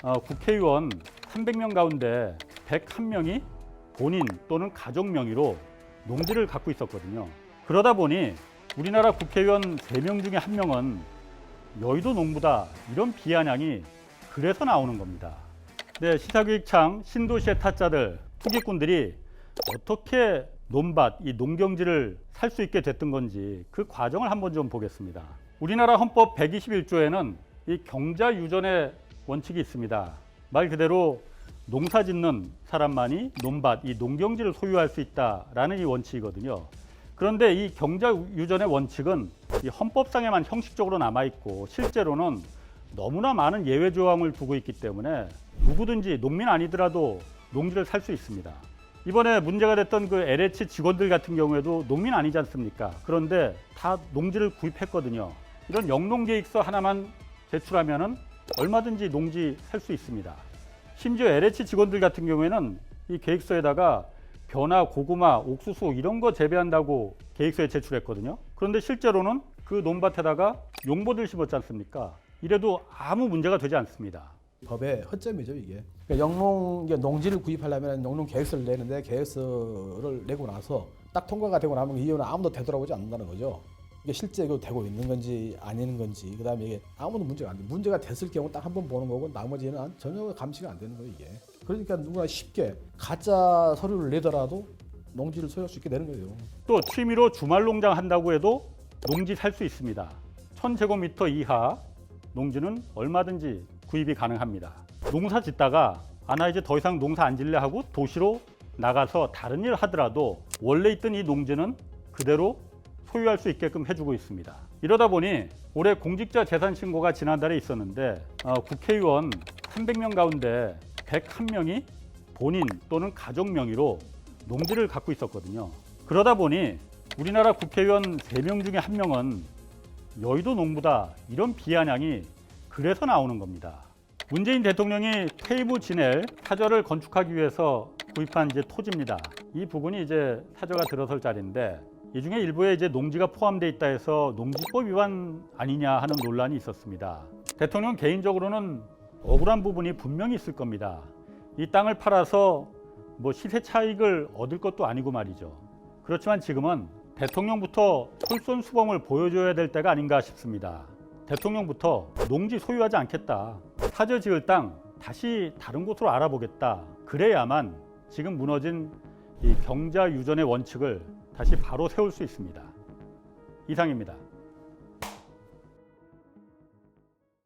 국회의원 300명 가운데 101명이 본인 또는 가족 명의로 농지를 갖고 있었거든요. 그러다 보니 우리나라 국회의원 3명 중에 1명은 여의도 농부다, 이런 비아냥이 그래서 나오는 겁니다. 네, 시사교육청 신도시의 타짜들, 투기꾼들이 어떻게 논밭, 이 농경지를 살 수 있게 됐던 건지 그 과정을 한번 좀 보겠습니다. 우리나라 헌법 121조에는 이 경자유전의 원칙이 있습니다. 말 그대로 농사 짓는 사람만이 논밭, 이 농경지를 소유할 수 있다라는 이 원칙이거든요. 그런데 이 경자유전의 원칙은 이 헌법상에만 형식적으로 남아있고 실제로는 너무나 많은 예외 조항을 두고 있기 때문에 누구든지 농민 아니더라도 농지를 살 수 있습니다. 이번에 문제가 됐던 그 LH 직원들 같은 경우에도 농민 아니지 않습니까? 그런데 다 농지를 구입했거든요. 이런 영농계획서 하나만 제출하면은 얼마든지 농지 살 수 있습니다. 심지어 LH 직원들 같은 경우에는 이 계획서에다가 벼나 고구마, 옥수수 이런 거 재배한다고 계획서에 제출했거든요. 그런데 실제로는 그 논밭에다가 용보들 심었지 않습니까? 이래도 아무 문제가 되지 않습니다. 법의 허점이죠, 이게. 그러니까 농지를 구입하려면 농농 계획서를 내는데 계획서를 내고 나서 딱 통과가 되고 나면 이거는 아무도 되돌아보지 않는다는 거죠. 이게 실제 이거 되고 있는 건지 아닌 건지, 그다음에 이게 아무도 문제가 안 돼. 문제가 됐을 경우 딱 한 번 보는 거고 나머지는 전혀 감시가 안 되는 거예요, 이게. 그러니까 누구나 쉽게 가짜 서류를 내더라도 농지를 소유할 수 있게 되는 거예요. 또 취미로 주말 농장 한다고 해도 농지 살 수 있습니다. 1000제곱미터 이하 농지는 얼마든지 구입이 가능합니다. 농사 짓다가 나 이제 더 이상 농사 안 질래 하고 도시로 나가서 다른 일을 하더라도 원래 있던 이 농지는 그대로 소유할 수 있게끔 해주고 있습니다. 이러다 보니 올해 공직자 재산 신고가 지난달에 있었는데 국회의원 300명 가운데 101명이 본인 또는 가족 명의로 농지를 갖고 있었거든요. 그러다 보니 우리나라 국회의원 3명 중에 1명은 여의도 농부다, 이런 비아냥이 그래서 나오는 겁니다. 문재인 대통령이 테이브 지낼 사저를 건축하기 위해서 구입한 이제 토지입니다. 이 부분이 이제 사저가 들어설 자리인데 이 중에 일부에 이제 농지가 포함되어 있다 해서 농지법 위반 아니냐 하는 논란이 있었습니다. 대통령 개인적으로는 억울한 부분이 분명히 있을 겁니다. 이 땅을 팔아서 뭐 시세 차익을 얻을 것도 아니고 말이죠. 그렇지만 지금은 대통령부터 솔선수범을 보여줘야 될 때가 아닌가 싶습니다. 대통령부터 농지 소유하지 않겠다, 사저 지을 땅 다시 다른 곳으로 알아보겠다, 그래야만 지금 무너진 이 경자유전의 원칙을 다시 바로 세울 수 있습니다. 이상입니다.